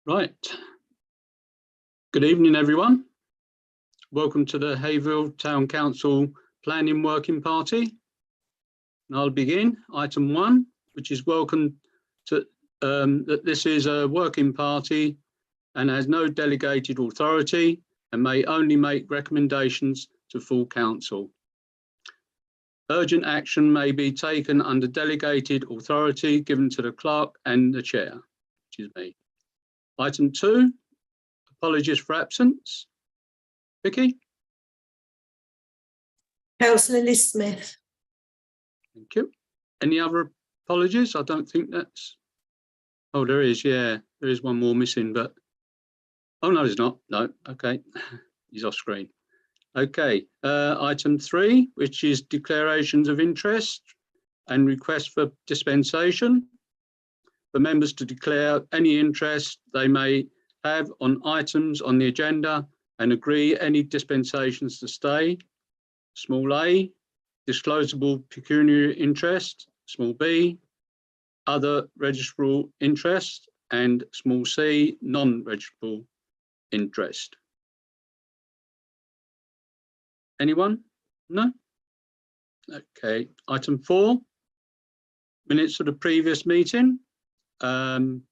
Right. Good evening, everyone. Welcome to the Haverhill Town Council Planning Working Party. And I'll begin. Item 1, which is welcome to that this is a working party and has no delegated authority and may only make recommendations to full council. Urgent action may be taken under delegated authority given to the clerk and the chair, which is me. Item 2, apologies for absence. Vicky? Councillor Liz Smith. Thank you. Any other apologies? I don't think that's... Oh, there is, yeah. There is one more missing, but... Oh, no, there's not. No, okay. He's off screen. Okay, item 3, which is declarations of interest and request for dispensation. For members to declare any interest they may have on items on the agenda and agree any dispensations to stay. Small a, disclosable pecuniary interest. Small b, other registrable interest. And small c, non-registrable interest. Anyone? No? Okay, item 4, minutes of the previous meeting. Can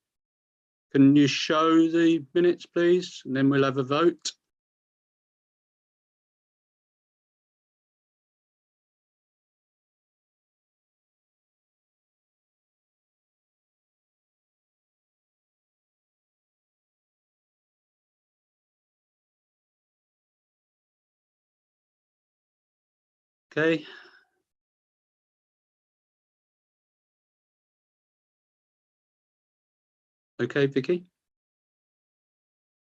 you show the minutes, please? And then we'll have a vote. Okay. Okay, Vicky?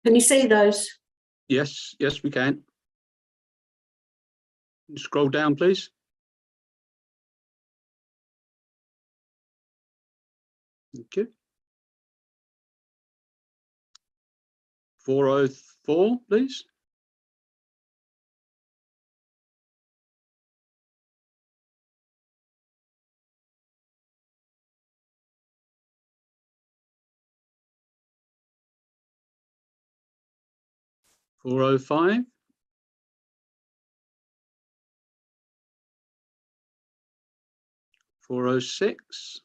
Can you see those? Yes, yes, we can. Scroll down, please. Thank you. 404, please. $405. 406.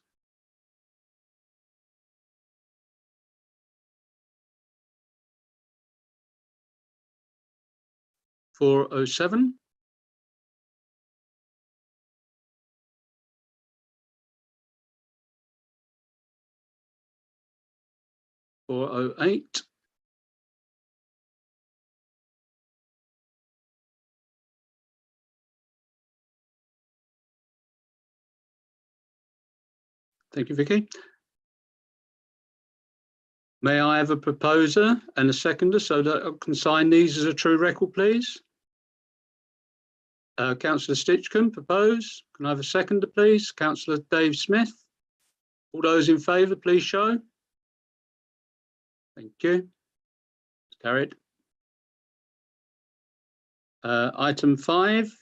407. 408. 408. Thank you, Vicky. May I have a proposer and a seconder so that I can sign these as a true record, please? Councillor Stitchcombe, propose. Can I have a seconder, please? Councillor Dave Smith. All those in favour, please show. Thank you. Carried. Item 5.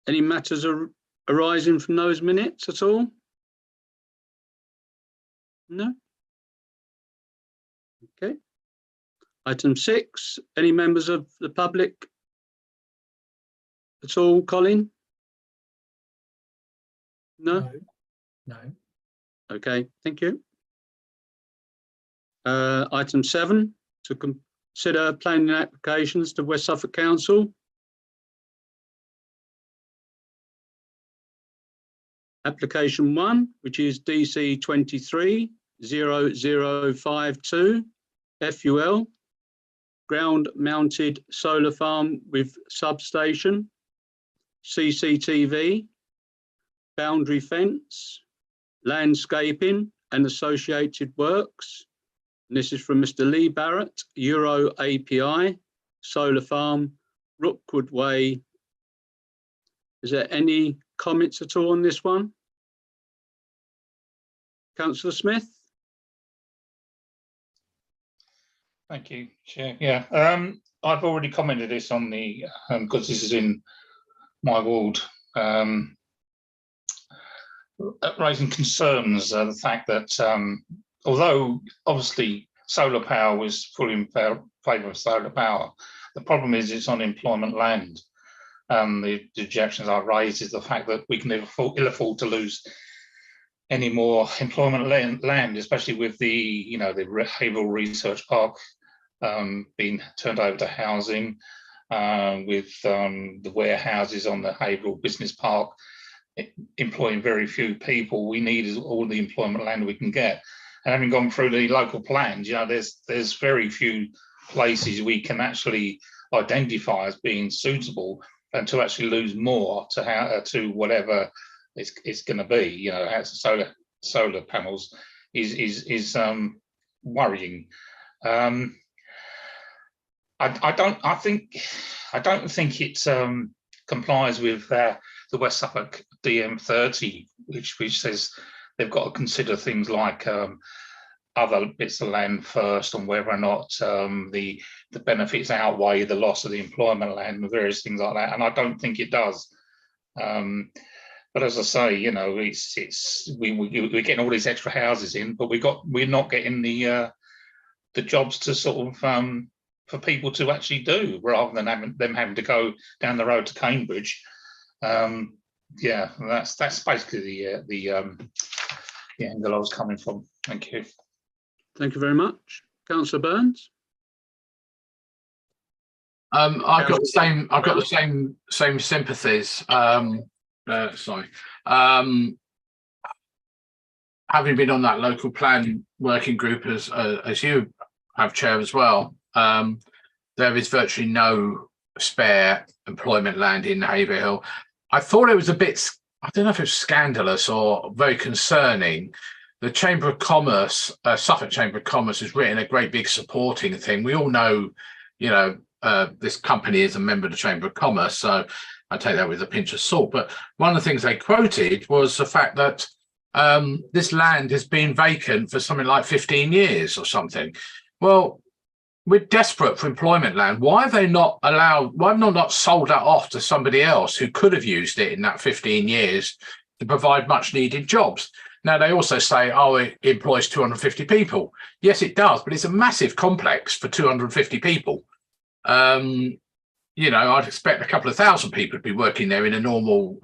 Any matters arising from those minutes at all? No? Okay. Item 6. Any members of the public at all, Colin? No? No. Okay, thank you. Item 7, to consider planning applications to West Suffolk Council. Application 1, which is DC 230052 FUL, ground mounted solar farm with substation, CCTV, boundary fence, landscaping and associated works. And this is from Mr. Lee Barrett, Euro API, solar farm, Rookwood Way. Is there any comments at all on this one? Councillor Smith? Thank you, Chair. Yeah, I've already commented this on the, because this is in my ward, raising concerns, the fact that although obviously solar power was fully in favour of solar power. The problem is it's on employment land. The objections I raised is the fact that we can ill afford to lose any more employment land, especially with the the Haverhill Research Park being turned over to housing, with the warehouses on the Haverhill Business Park employing very few people. We need all the employment land we can get. And having gone through the local plans, there's very few places we can actually identify as being suitable, and to actually lose more to whatever it's going to be, solar panels is worrying. I don't think it complies with the West Suffolk DM30, which says they've got to consider things like other bits of land first, and whether or not the benefits outweigh the loss of the employment land and various things like that. And I don't think it does. But as I say, we're getting all these extra houses in, but we're not getting the jobs to sort of for people to actually do, rather than having to go down the road to Cambridge. That's basically the angle I was coming from. Thank you. Thank you very much. Councillor Burns. I've got the same sympathies. Having been on that local plan working group as you have, Chair, as well, there is virtually no spare employment land in Haverhill. I thought it was a bit, I don't know if it was scandalous or very concerning. The Chamber of Commerce, Suffolk Chamber of Commerce, has written a great big supporting thing. We all know, this company is a member of the Chamber of Commerce, so I take that with a pinch of salt. But one of the things they quoted was the fact that this land has been vacant for something like 15 years or something. Well, we're desperate for employment land. Why have they not allowed, why have they not sold that off to somebody else who could have used it in that 15 years to provide much needed jobs? Now, they also say, oh, it employs 250 people. Yes, it does, but it's a massive complex for 250 people. I'd expect a couple of thousand people to be working there in a normal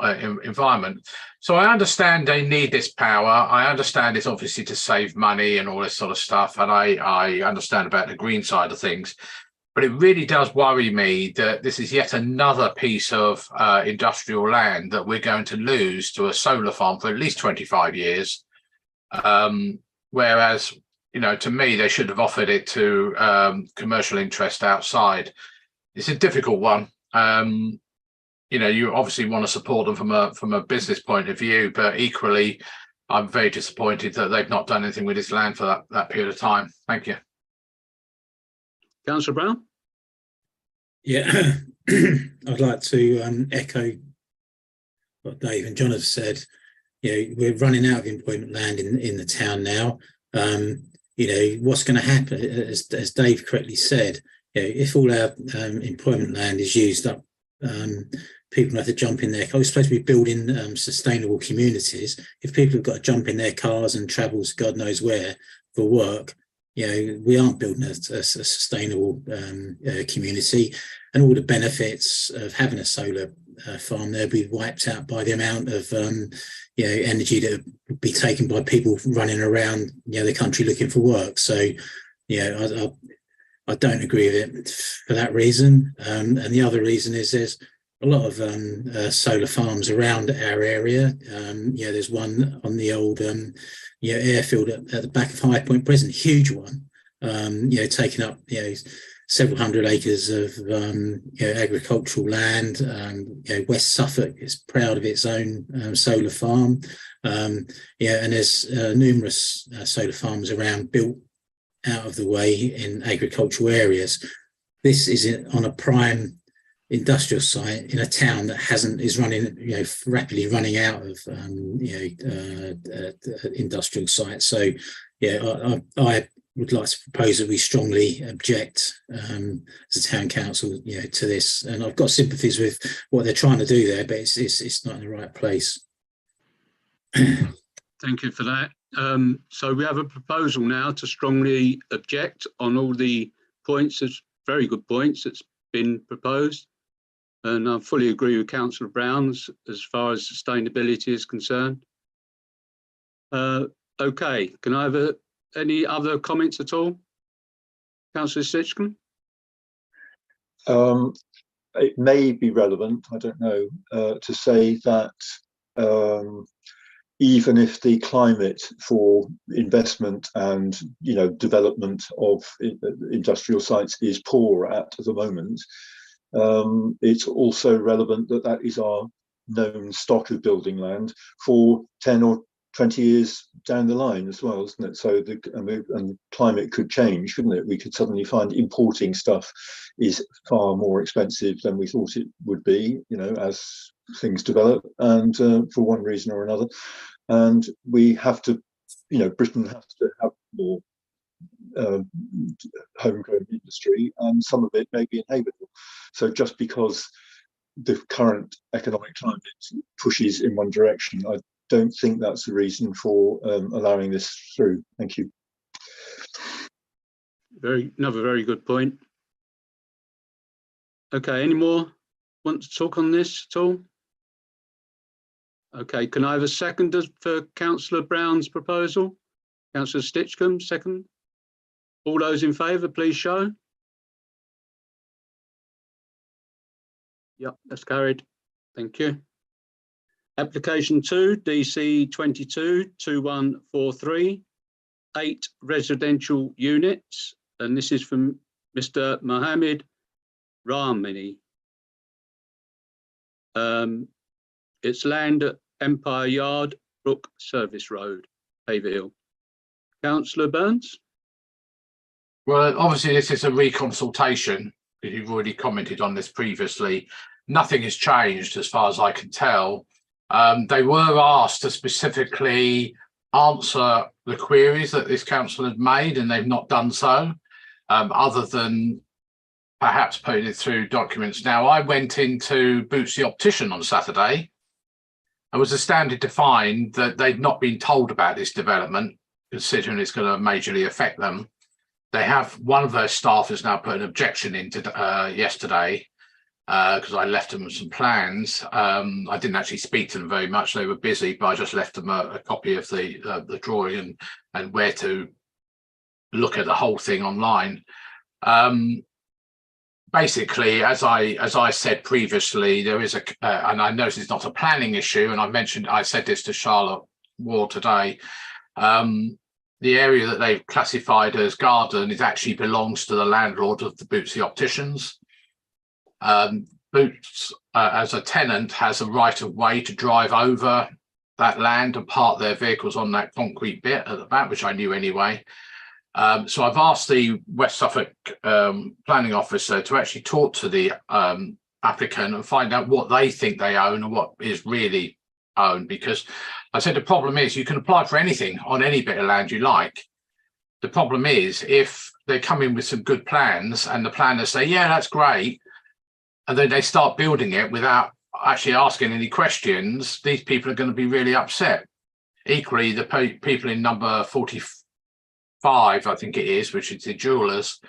environment. So I understand they need this power. I understand it's obviously to save money and all this sort of stuff. And I understand about the green side of things. But it really does worry me that this is yet another piece of industrial land that we're going to lose to a solar farm for at least 25 years. Whereas, to me, they should have offered it to commercial interest outside. It's a difficult one. You obviously want to support them from a business point of view, but equally, I'm very disappointed that they've not done anything with this land for that period of time. Thank you. Councillor Brown. Yeah, I'd like to echo what Dave and John have said. We're running out of employment land in the town now. What's going to happen, as Dave correctly said, if all our employment land is used up, people have to jump in their cars. We're supposed to be building sustainable communities. If people have got to jump in their cars and travel to God knows where for work, we aren't building a sustainable community, and all the benefits of having a solar farm there will be wiped out by the amount of energy that would be taken by people running around the country looking for work. So I don't agree with it for that reason. And the other reason is there's a lot of solar farms around our area. There's one on the old airfield at the back of High Point Prison, huge one, taking up several hundred acres of agricultural land. West Suffolk is proud of its own solar farm. And there's numerous solar farms around built out of the way in agricultural areas. This is on a prime industrial site in a town that is running, rapidly running out of industrial sites. So I would like to propose that we strongly object as a town council, to this. And I've got sympathies with what they're trying to do there, but it's not in the right place. Thank you for that. So we have a proposal now to strongly object on all the points, that's very good points that's been proposed. And I fully agree with Councillor Brown as far as sustainability is concerned. Okay, can I have any other comments at all? Councillor Sitchcombe? It may be relevant, I don't know, to say that even if the climate for investment and development of industrial sites is poor at the moment, it's also relevant that that is our known stock of building land for 10 or 20 years down the line as well, isn't it? So and climate could change, couldn't it? We could suddenly find importing stuff is far more expensive than we thought it would be, as things develop, and for one reason or another. And we have to, Britain has to have more homegrown industry, and some of it may be in Haverhill. So just because the current economic climate pushes in one direction, I don't think that's the reason for allowing this through. Thank you. Another very good point. Okay, any more want to talk on this at all? Okay, can I have a second for Councillor Brown's proposal? Councillor Sitchcombe, second. All those in favour, please show. Yep, that's carried. Thank you. Application 2, DC 22-2143, 8 residential units, and this is from Mr. Mohammed Rahmani. It's land at Empire Yard, Brook Service Road, Haverhill. Councillor Burns? Well, obviously this is a reconsultation, because you've already commented on this previously. Nothing has changed as far as I can tell. They were asked to specifically answer the queries that this council had made, and they've not done so, other than perhaps putting it through documents. Now, I went into Boots the Optician on Saturday. I was astounded to find that they'd not been told about this development, considering it's going to majorly affect them. They have, one of their staff has now put an objection into yesterday, because I left them with some plans. I didn't actually speak to them very much, they were busy, but I just left them a copy of the drawing and where to look at the whole thing online. Basically, as I said previously, there is and I know it's not a planning issue, and I said this to Charlotte Ward today. The area that they've classified as garden actually belongs to the landlord of the Boots the Opticians. Boots, as a tenant, has a right of way to drive over that land and park their vehicles on that concrete bit at the back, which I knew anyway. So I've asked the West Suffolk planning officer to actually talk to the applicant and find out what they think they own and what is really owned, because I said the problem is you can apply for anything on any bit of land you like. The problem is if they come in with some good plans and the planners say, yeah, that's great, and then they start building it without actually asking any questions, these people are going to be really upset. Equally, the people in number 45, I think it is, which is the jewellers,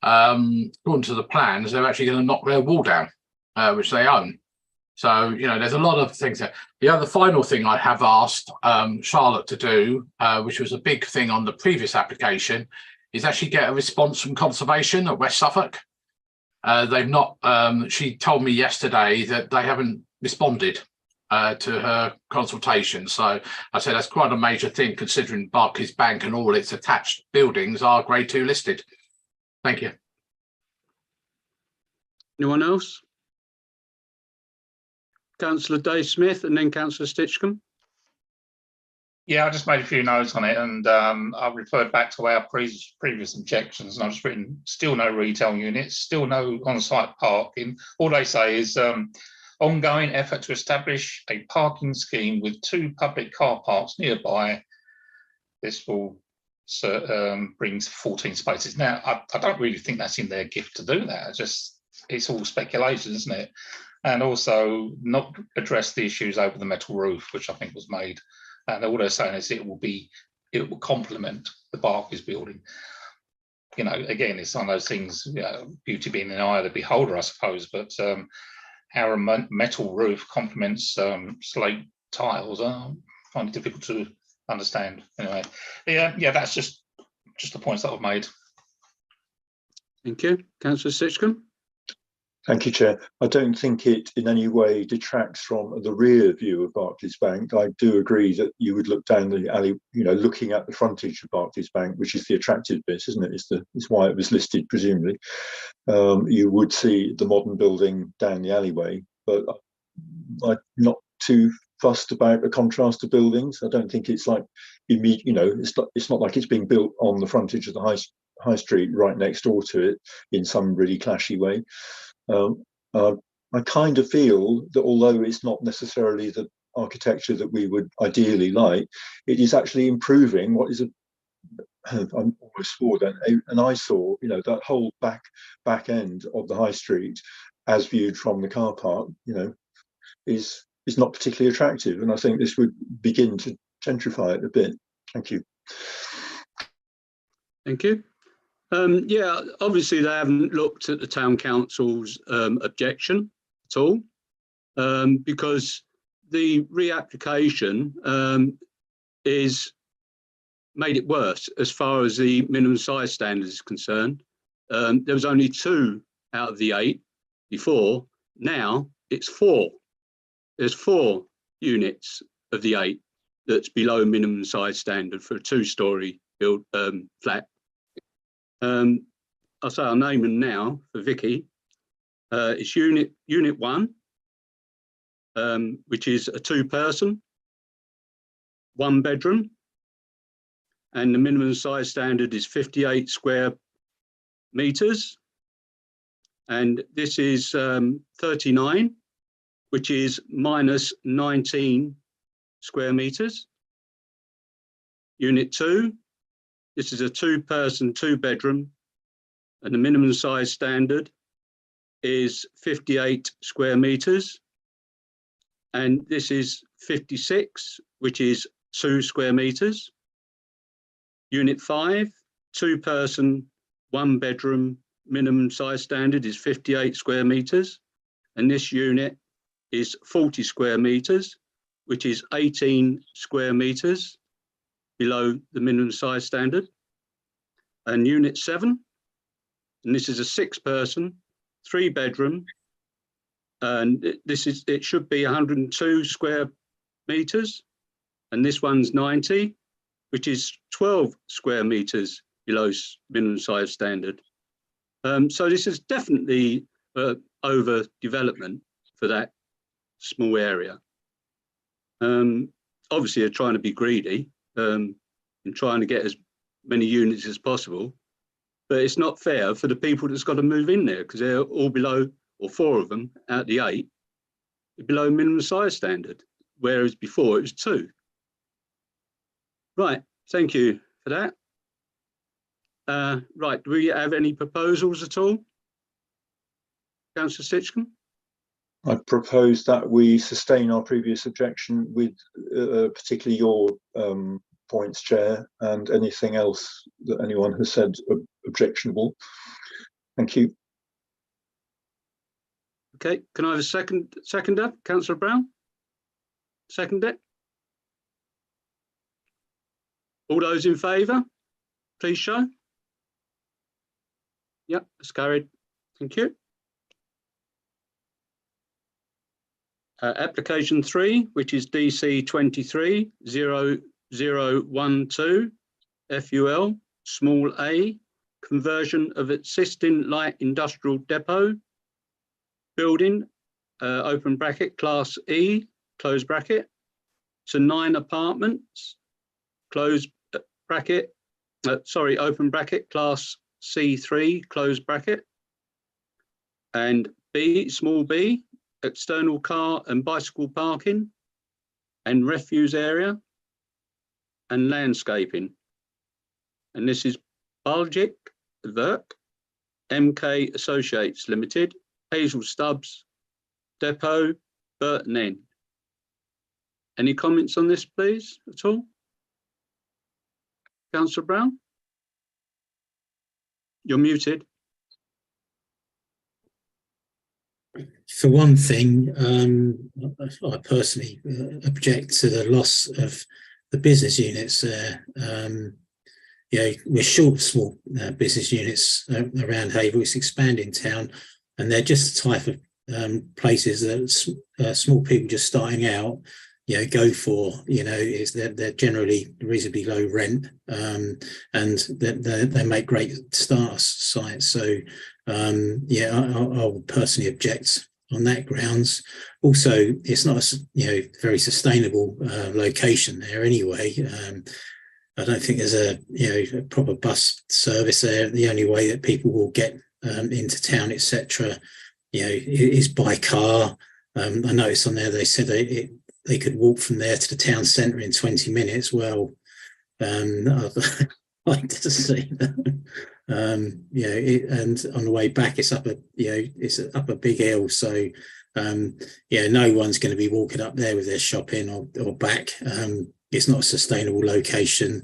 according to the plans, they're actually going to knock their wall down, which they own. So, there's a lot of things there. The other final thing I have asked Charlotte to do, which was a big thing on the previous application, is actually get a response from Conservation at West Suffolk. They've not, she told me yesterday that they haven't responded to her consultation. So I said that's quite a major thing, considering Barclays Bank and all its attached buildings are Grade 2 listed. Thank you. Anyone else? Councillor Dave Smith and then Councillor Sitchcombe. Yeah, I just made a few notes on it, and I referred back to our previous objections, and I've just written still no retail units, still no on-site parking. All they say is ongoing effort to establish a parking scheme with 2 public car parks nearby. This will brings 14 spaces. Now, I don't really think that's in their gift to do that. It's all speculation, isn't it? And also not address the issues over the metal roof, which I think was made. And all they're saying is it will be it will complement the Barclays building. You know, again, it's one of those things, you know, beauty being in the eye of the beholder, I suppose, but how a metal roof complements slate tiles, I find it difficult to understand. Anyway, yeah, that's just the points that I've made. Thank you. Councillor Sitchcombe? Thank you, Chair. I don't think it in any way detracts from the rear view of Barclays Bank. I do agree that you would look down the alley, you know, looking at the frontage of Barclays Bank, which is the attractive bit, isn't it? It's why it was listed, presumably. You would see the modern building down the alleyway, but I'm not too fussed about the contrast of buildings. I don't think it's like immediate, you know, it's not like it's being built on the frontage of the high street right next door to it in some really clashy way. I kind of feel that although it's not necessarily the architecture that we would ideally like, it is actually improving what is I'm almost swore then, an eyesore, you know, that whole back end of the high street as viewed from the car park, you know, is not particularly attractive. And I think this would begin to gentrify it a bit. Thank you. Thank you. Yeah, obviously they haven't looked at the town council's objection at all, because the reapplication is made it worse as far as the minimum size standard is concerned. There was only 2 out of the 8 before. Now it's 4. There's 4 units of the 8 that's below minimum size standard for a 2-storey build flat. I'll say I'll name them now for Vicky. It's unit 1, which is a 2-person, 1 bedroom, and the minimum size standard is 58 square meters. And this is 39, which is minus 19 square meters. Unit 2, this is a 2-person, 2-bedroom, and the minimum size standard is 58 square meters. And this is 56, which is 2 square meters. Unit 5, 2-person, 1-bedroom, minimum size standard is 58 square meters. And this unit is 40 square meters, which is 18 square meters below the minimum size standard. And unit 7, and this is a 6-person, 3-bedroom, and it should be 102 square meters, and this one's 90, which is 12 square meters below minimum size standard. So this is definitely over development for that small area. Obviously, they're trying to be greedy and trying to get as many units as possible, but it's not fair for the people that's got to move in there, because they're all below, or 4 of them out the 8, below minimum size standard, whereas before it was 2. Right, thank you for that. Right, do we have any proposals at all? Councillor Sitchcombe? I propose that we sustain our previous objection with particularly your points, Chair, and anything else that anyone has said objectionable. Thank you. Okay, can I have a seconder? Councillor Brown? Second it. All those in favour, please show. Yep, that's carried. Thank you. Application 3, which is DC 230012 FUL small a, conversion of existing light industrial depot building, open bracket, class E, close bracket, to 9 apartments, close bracket, open bracket, class C3, close bracket, and B, small b, external car and bicycle parking and refuse area and landscaping. And this is Baljic Verk, MK Associates Limited, Hazel Stubbs Depot, Burton End. Any comments on this, please, at all? Councillor Brown? You're muted. For one thing, I personally object to the loss of the business units there. We're short of small business units around Haverhill. It's expanding town, and they're just the type of places that small people just starting out, go for. They're generally reasonably low rent, and they make great start sites. So, I would personally object on that grounds. Also, it's not a very sustainable location there anyway. I don't think there's a proper bus service there. The only way that people will get into town, etc., is by car. I noticed on there they said they could walk from there to the town centre in 20 minutes. Well, I'd like to see that. And on the way back, it's up a big hill. So, no one's going to be walking up there with their shopping or back. It's not a sustainable location.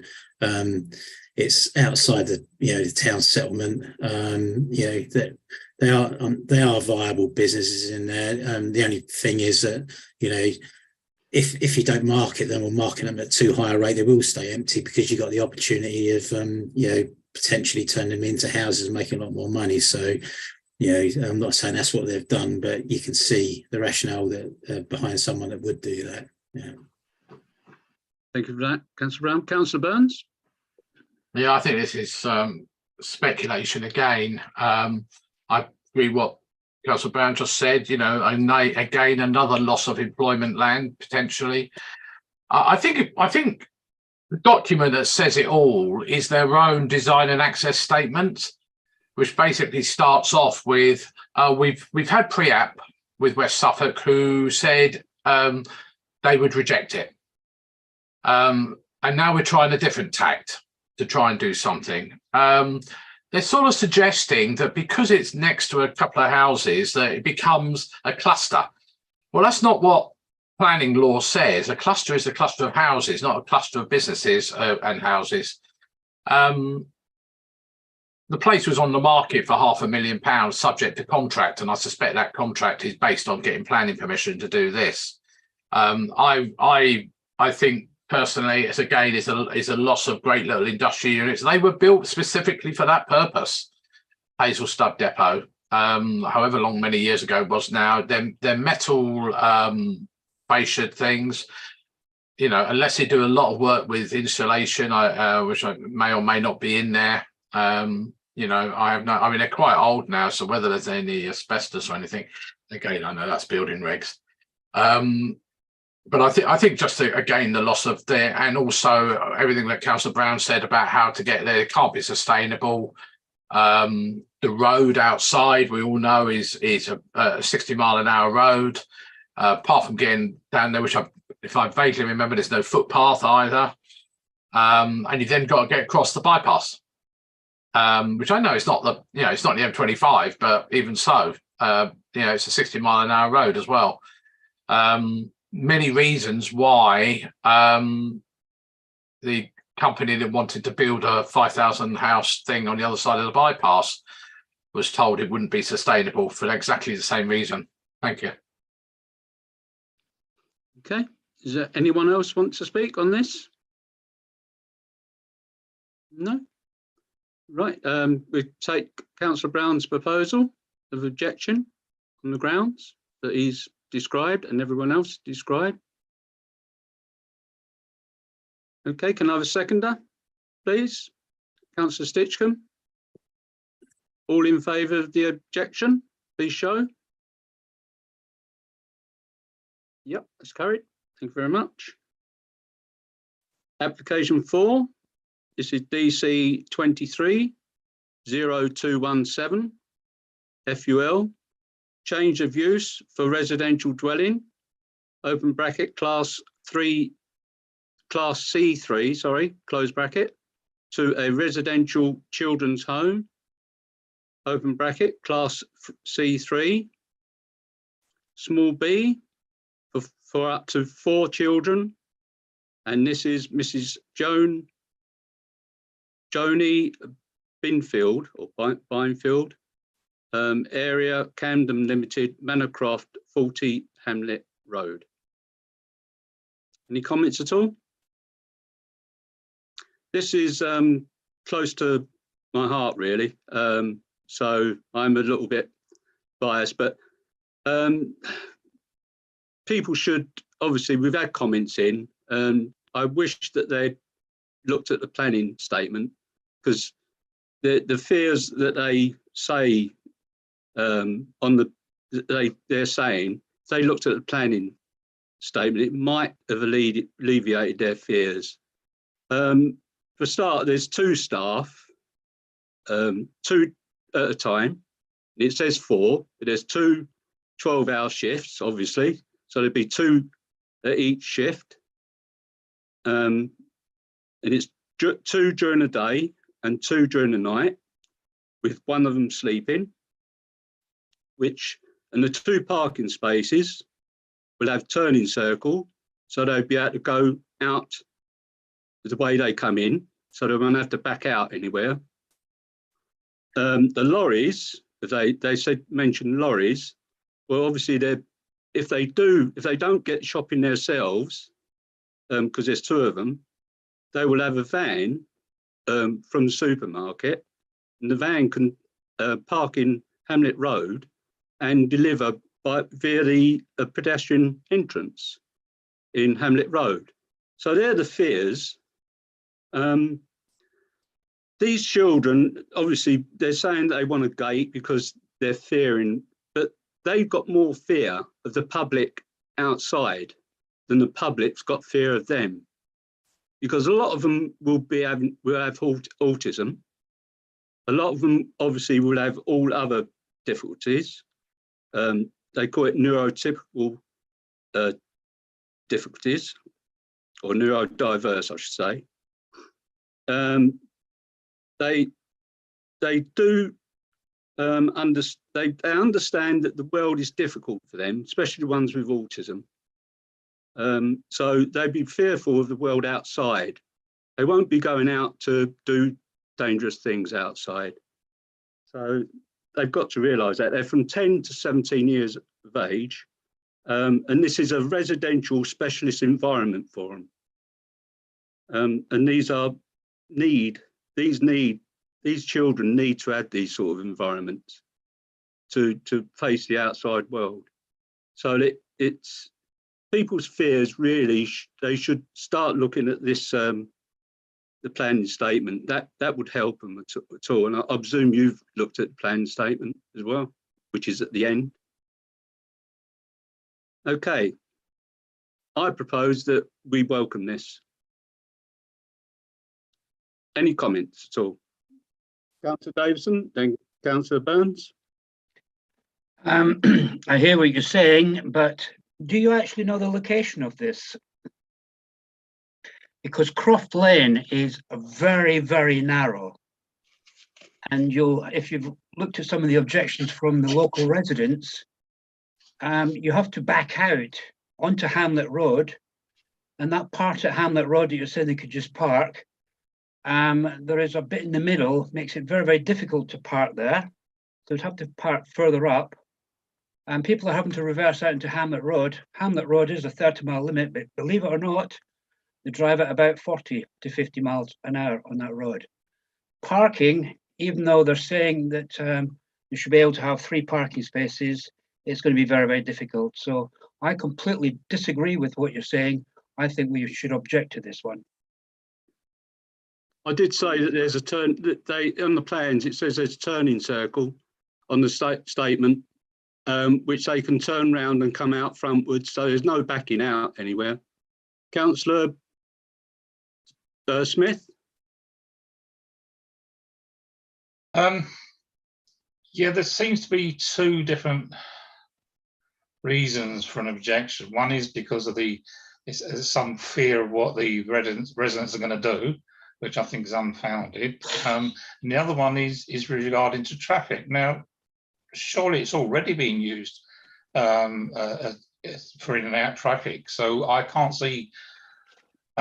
It's outside the town settlement. That they are viable businesses in there. The only thing is that if you don't market them or market them at too high a rate, they will stay empty because you've got the opportunity of potentially turning them into houses and making a lot more money. So I'm not saying that's what they've done, but you can see the rationale that behind someone that would do that. Yeah. Thank you for that, Councillor Brown. Councillor Burns? Yeah, I think this is speculation again. I agree what Councillor Brown just said, again, another loss of employment land, potentially. I think the document that says it all is their own design and access statement, which basically starts off with, we've had pre-app with West Suffolk who said they would reject it. And now we're trying a different tact to try and do something. They're sort of suggesting that because it's next to a couple of houses, that it becomes a cluster. Well, that's not what planning law says. A cluster is a cluster of houses, not a cluster of businesses and houses. The place was on the market for £500,000 subject to contract, and I suspect that contract is based on getting planning permission to do this. I think personally, it's a loss of great little industrial units. They were built specifically for that purpose. Hazel Stud Depot, however long, many years ago it was now, they're metal fascia things, unless they do a lot of work with insulation, which I may or may not be in there. I have no, they're quite old now, so whether there's any asbestos or anything, again, I know that's building regs. But I think just again the loss of there, and also everything that Councillor Brown said about how to get there, it can't be sustainable. The road outside, we all know, is a 60-mile-an-hour road. Apart from getting down there, which if I vaguely remember, there's no footpath either. And you've then got to get across the bypass, which I know it's not the M25, but even so, it's a 60-mile-an-hour road as well. Many reasons why the company that wanted to build a 5,000 house thing on the other side of the bypass was told it wouldn't be sustainable for exactly the same reason. Thank you. Okay. Is there anyone else want to speak on this? No? Right. We take Councillor Brown's proposal of objection on the grounds that he's described and everyone else described. Okay, can I have a seconder, please? Councillor Stitchcombe. All in favour of the objection, please show. Yep, that's carried. Thank you very much. Application 4. This is DC 23-0217 FUL. Change of use for residential dwelling, open bracket, class C3, sorry, close bracket, to a residential children's home, open bracket, class C3, small b, for up to 4 children. And this is Mrs. Joan Joni Binfield or Binefield, area Camden Limited, Manorcroft, 40 Hamlet Road. Any comments at all? This is close to my heart, really. So I'm a little bit biased, but people should, obviously, we've had comments in, and I wish that they'd looked at the planning statement, because the fears that they say they're saying, if they looked at the planning statement, it might have alleviated their fears. For start, there's 2 staff, 2 at a time. It says 4, but there's 2 12-hour shifts, obviously. So there'd be 2 at each shift. And it's 2 during the day and 2 during the night, with one of them sleeping, and the 2 parking spaces will have turning circle, so they'll be able to go out the way they come in, so they won't have to back out anywhere. The lorries, they mentioned lorries. Well, obviously if they don't get shopping themselves, because there's 2 of them, they will have a van from the supermarket, and the van can park in Hamlet Road and deliver via the pedestrian entrance in Hamlet Road. So they're the fears. These children, obviously, they're saying they want a gate because they're fearing, but they've got more fear of the public outside than the public's got fear of them, because a lot of them will have autism. A lot of them obviously will have all other difficulties. They call it neurotypical difficulties, or neurodiverse, I should say. They do they understand that the world is difficult for them, especially the ones with autism. So they'd be fearful of the world outside. They won't be going out to do dangerous things outside. So they've got to realise that they're from 10 to 17 years of age, and this is a residential specialist environment for them. And these children need to have these sort of environments to face the outside world. So that it's people's fears, really, they should start looking at this, the planning statement. That would help them at all. And I presume you've looked at the planning statement as well, which is at the end. Okay, I propose that we welcome this. Any comments at all? Councillor Davison, then Councillor Burns. I hear what you're saying, but do you actually know the location of this? Because Croft Lane is very, very narrow. And if you've looked at some of the objections from the local residents, you have to back out onto Hamlet Road. And that part at Hamlet Road that you're saying they could just park, there is a bit in the middle, makes it very, very difficult to park there. So you'd have to park further up. And people are having to reverse out into Hamlet Road. Hamlet Road is a 30-mile limit, but believe it or not, they drive at about 40 to 50 miles an hour on that road. Parking, even though they're saying that you should be able to have 3 parking spaces, it's going to be very, very difficult. So I completely disagree with what you're saying. I think we should object to this one. I did say that there's a turn, that on the plans, it says there's a turning circle on the statement, which they can turn round and come out frontwards, so there's no backing out anywhere. Councillor Smith? Yeah, there seems to be 2 different reasons for an objection. One is because of some fear of what the residents are going to do, which I think is unfounded. And the other one is regarding to traffic. Now, surely it's already being used for in and out traffic, so I can't see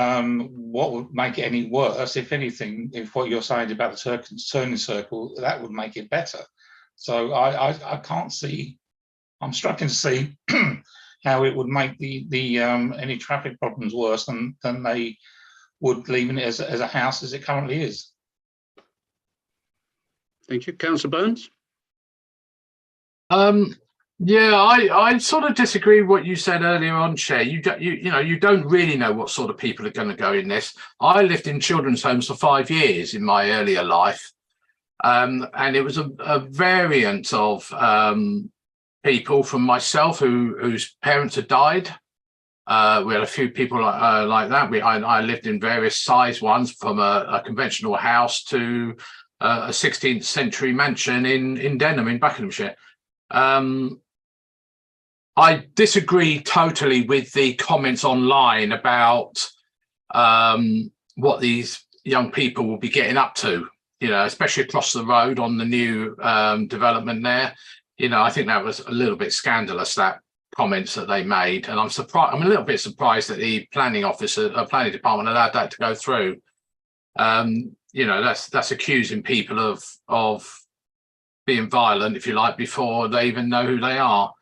what would make it any worse? If anything, if what you're saying about the turning circle, that would make it better. So I can't see. I'm struggling to see how it would make the any traffic problems worse than they would leaving it as a house as it currently is. Thank you, Councillor Burns. Yeah, I sort of disagree with what you said earlier on, Chair. You don't really know what sort of people are going to go in this. I lived in children's homes for 5 years in my earlier life, and it was a variant of people from myself whose parents had died. We had a few people like that. I lived in various size ones, from a conventional house to a 16th century mansion in Denham in Buckinghamshire. I disagree totally with the comments online about what these young people will be getting up to, especially across the road on the new development there. I think that was a little bit scandalous, that comments that they made. And I'm a little bit surprised that the planning department allowed that to go through. That's accusing people of being violent, if you like, before they even know who they are.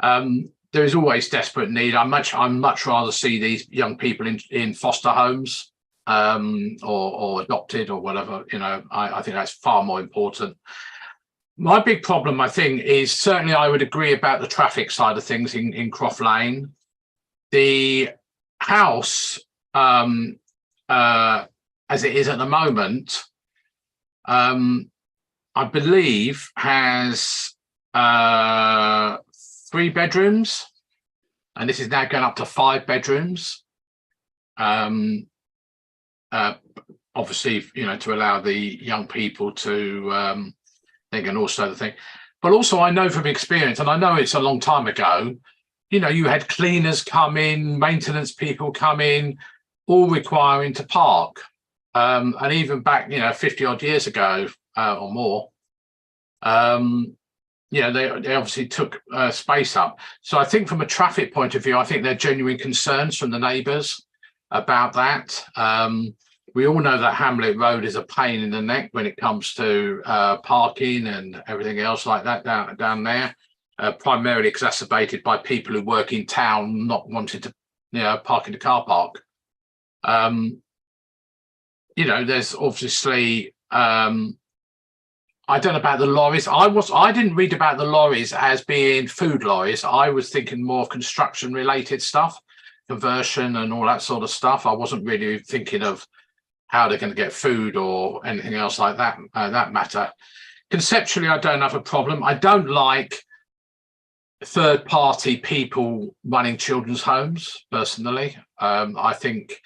There is always desperate need. I'd much rather see these young people in foster homes or adopted or whatever. I think that's far more important. My big problem, I think, is certainly I would agree about the traffic side of things in Croft Lane. The house, as it is at the moment, I believe has 3 bedrooms, and this is now going up to 5 bedrooms. Obviously, to allow the young people to think, and also the thing. But also, I know from experience, and I know it's a long time ago, you had cleaners come in, maintenance people come in, all requiring to park. And even back, 50 odd years ago or more, they obviously took space up. So I think from a traffic point of view, I think there are genuine concerns from the neighbours about that. We all know that Hamlet Road is a pain in the neck when it comes to parking and everything else like that down there, primarily exacerbated by people who work in town not wanting to park in the car park. There's obviously I don't know about the lorries. I didn't read about the lorries as being food lorries. I was thinking more of construction related stuff, conversion and all that sort of stuff. I wasn't really thinking of how they're going to get food or anything else like that, that matter. Conceptually, I don't have a problem. I don't like third-party people running children's homes, personally. I think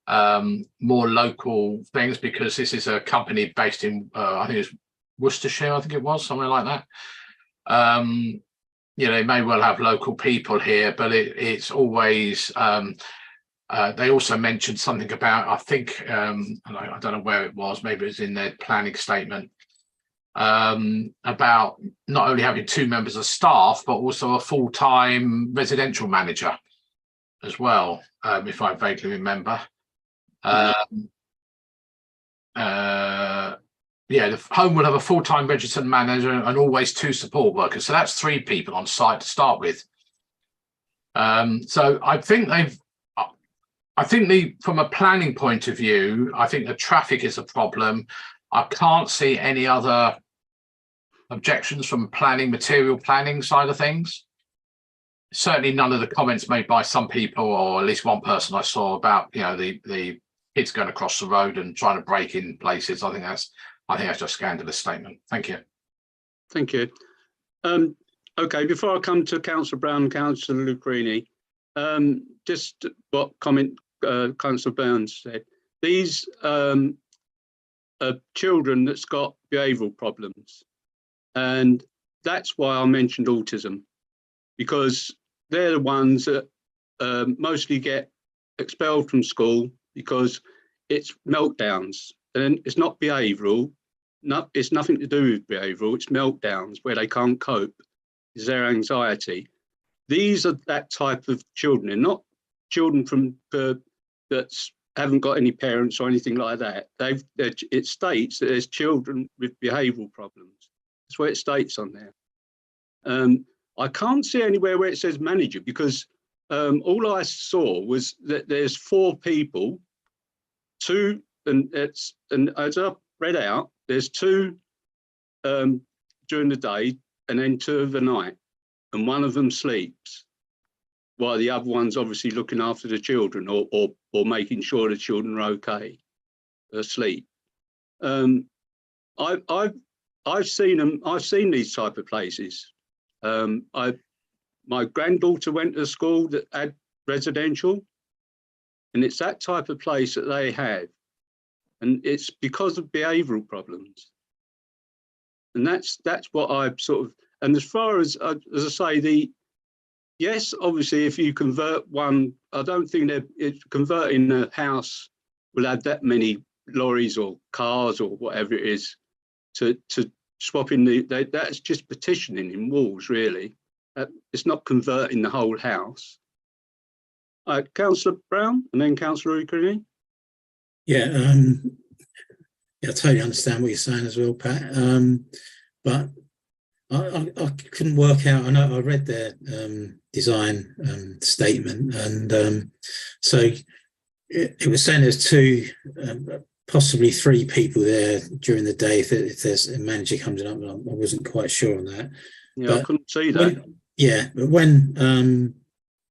more local things, because this is a company based in, I think it's Worcestershire, I think it was, somewhere like that. They may well have local people here, but it's always, they also mentioned something about, I think, and I don't know where it was, maybe it was in their planning statement, about not only having 2 members of staff, but also a full-time residential manager as well, if I vaguely remember. The home will have a full-time registered manager and always 2 support workers. So that's 3 people on site to start with. So I think from a planning point of view, I think the traffic is a problem. I can't see any other objections from material planning side of things. Certainly none of the comments made by some people, or at least one person I saw, about the kids going across the road and trying to break in places. I think that's just a scandalous statement. Thank you. Thank you. Okay, before I come to Councillor Brown and Councillor Lucrini, just what comment Councillor Burns said. These are children that's got behavioural problems, and that's why I mentioned autism, because they're the ones that mostly get expelled from school because it's meltdowns, and it's not behavioural. It's nothing to do with behavioural. It's meltdowns where they can't cope. It's their anxiety. These are that type of children, and not children from that's haven't got any parents or anything like that. It states that there's children with behavioural problems. That's what it states on there. I can't see anywhere where it says manager, because all I saw was that there's 4 people, 2, and as I read out, there's 2 during the day and then 2 of the night, and one of them sleeps, while the other one's obviously looking after the children or making sure the children are okay, asleep. I've seen them. I've seen these type of places. My granddaughter went to a school that had residential, and it's that type of place that they have, and it's because of behavioural problems. And that's what I've sort of. And as far as I say, yes, obviously, if you convert one, I don't think that converting a house will have that many lorries or cars or whatever it is to swap in that's just petitioning in walls, really. It's not converting the whole house. Councillor Brown and then Councillor O'Kearney. Yeah, I totally understand what you're saying as well, Pat. But I couldn't work out. I know I read their design statement, and so it was saying there's 2, possibly 3 people there during the day if there's a manager comes in. I wasn't quite sure on that. Yeah, but I couldn't see that. But when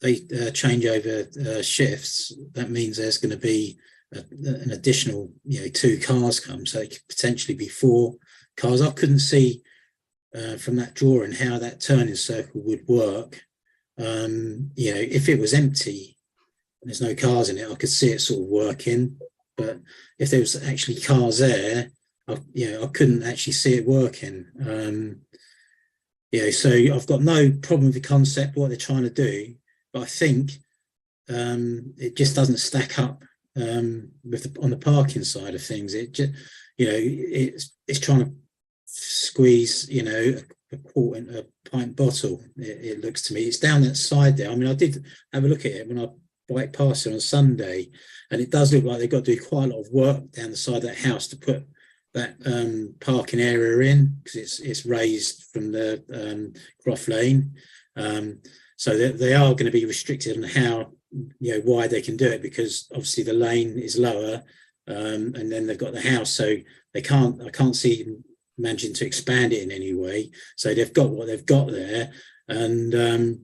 they change over shifts, that means there's going to be an additional 2 cars come, so it could potentially be 4 cars. I couldn't see from that drawing how that turning circle would work. If it was empty and there's no cars in it, I could see it sort of working. But if there was actually cars there, I couldn't actually see it working. So I've got no problem with the concept, what they're trying to do, but I think it just doesn't stack up on the parking side of things. It just, it's trying to squeeze, a quart in a pint bottle. It looks to me. It's down that side there. I mean, I did have a look at it when I bike past it on Sunday, and it does look like they've got to do quite a lot of work down the side of that house to put that parking area in, because it's raised from the Croft Lane. So they are going to be restricted on how, why they can do it, because obviously the lane is lower, and then they've got the house, so I can't see them managing to expand it in any way. So they've got what they've got there, and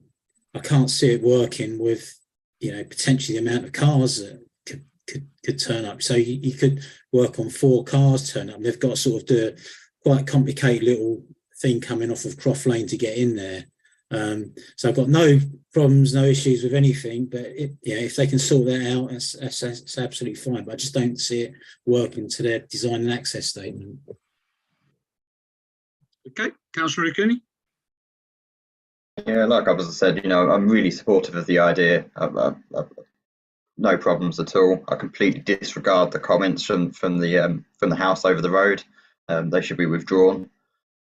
I can't see it working with, potentially the amount of cars that could turn up. So you could work on 4 cars turn up. They've got to sort of do a quite complicated little thing coming off of Croft Lane to get in there. So I've got no problems, no issues with anything, but if they can sort that out, that's absolutely fine. But I just don't see it working to their design and access statement. Okay, Councillor O'Kearney. Yeah, like I said, I'm really supportive of the idea. No problems at all. I completely disregard the comments from the house over the road. They should be withdrawn.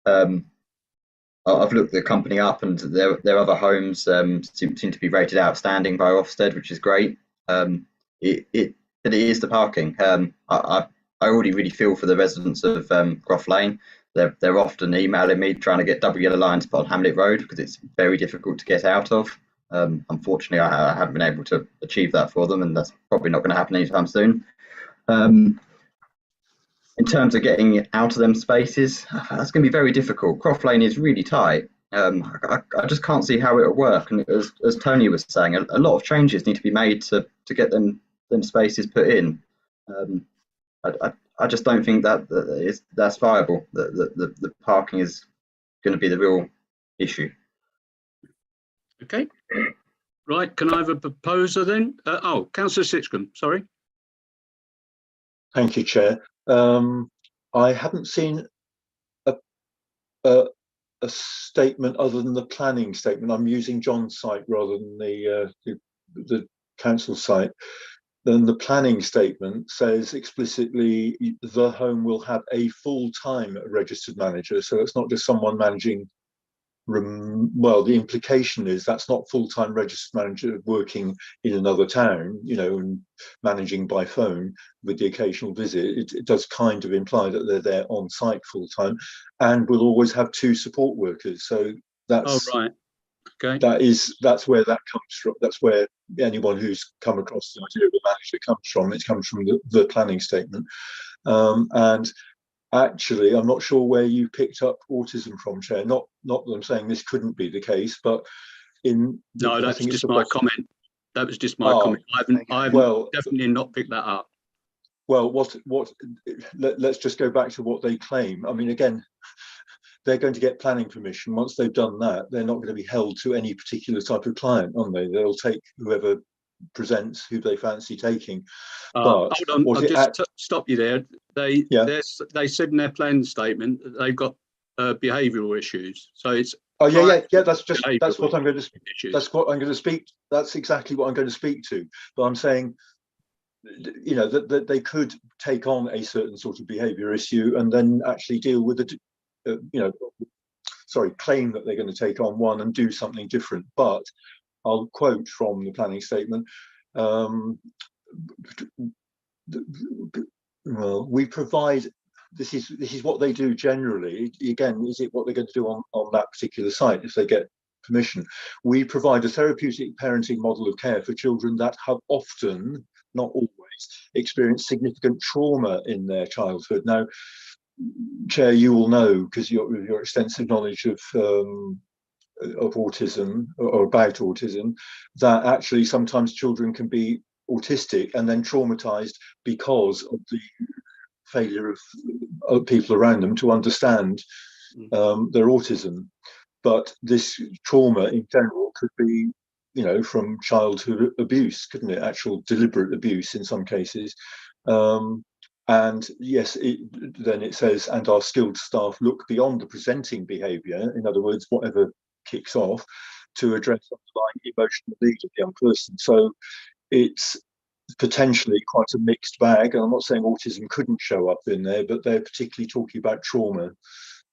I've looked the company up, and their other homes seem to be rated outstanding by Ofsted, which is great. It is the parking. I already really feel for the residents of Croft Lane. They're often emailing me trying to get double yellow lines put on Hamlet Road, because it's very difficult to get out of. Unfortunately, I haven't been able to achieve that for them, and that's probably not going to happen anytime soon. In terms of getting out of them spaces, that's going to be very difficult. Croft Lane is really tight. I just can't see how it'll work. And as Tony was saying, a lot of changes need to be made to get them spaces put in. I just don't think that's viable. The parking is going to be the real issue. Okay. Right, can I have a proposer then? Councillor Sitcombe, sorry. Thank you, Chair. I haven't seen a statement other than the planning statement. I'm using John's site rather than the council site. Then the planning statement says explicitly the home will have a full-time registered manager. So it's not just someone managing well, the implication is that's not full-time registered manager working in another town, you know, and managing by phone with the occasional visit. It does kind of imply that they're there on site full-time, and will always have 2 support workers. So that's right. Okay. that's where that comes from. That's where anyone who's come across the idea of a manager comes from. It comes from the planning statement. And actually, I'm not sure where you picked up autism from, Chair. Not that I'm saying this couldn't be the case, but No, that's just my comment. That was just my comment. I haven't definitely not picked that up. Well, let's just go back to what they claim. I mean, again, they're going to get planning permission. Once they've done that, they're not going to be held to any particular type of client, aren't they? They'll take whoever presents who they fancy taking. But hold on, I'll just stop you there. They said in their plan statement that they've got behavioural issues. So it's that's what I'm going to issues. That's what I'm going to speak. That's exactly what I'm going to speak to. But I'm saying, you know, that they could take on a certain sort of behaviour issue and then actually deal with it. Claim that they're going to take on one and do something different. But I'll quote from the planning statement. Well, we provide. This is what they do generally. Again, is it what they're going to do on that particular site if they get permission? We provide a therapeutic parenting model of care for children that have often, not always, experienced significant trauma in their childhood. Now, Chair, you will know, because your extensive knowledge of autism or about autism, that actually sometimes children can be autistic and then traumatized because of the failure of people around them to understand their autism. But this trauma in general could be, you know, from childhood abuse, couldn't it? Actual deliberate abuse in some cases. And yes, then it says, and our skilled staff look beyond the presenting behaviour, in other words, whatever kicks off, to address underlying emotional needs of the young person. So it's potentially quite a mixed bag. And I'm not saying autism couldn't show up in there, but they're particularly talking about trauma.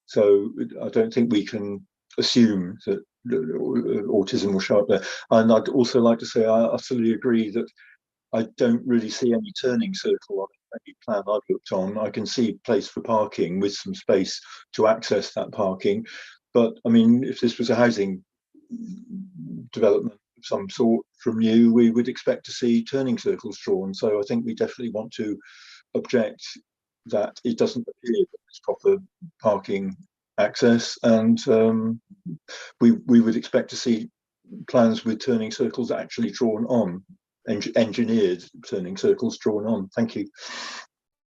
So I don't think we can assume that autism will show up there. And I'd also like to say I utterly agree that I don't really see any turning circle on any plan I've looked on. I can see place for parking with some space to access that parking. But I mean, if this was a housing development of some sort from you, we would expect to see turning circles drawn. So I think we definitely want to object that it doesn't appear that there's proper parking access, and we would expect to see plans with turning circles actually drawn on, engineered turning circles drawn on. Thank you.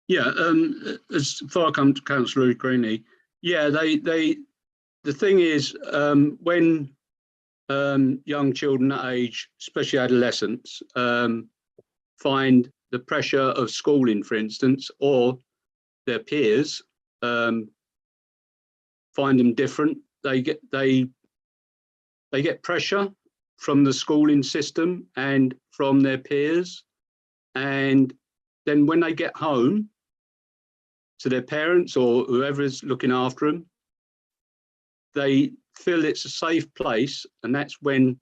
Yeah, as far come to Councillor Greeny, yeah, the thing is, when young children that age, especially adolescents, find the pressure of schooling, for instance, or their peers find them different, they get pressure from the schooling system and from their peers, and then when they get home to their parents or whoever is looking after them, they feel it's a safe place, and that's when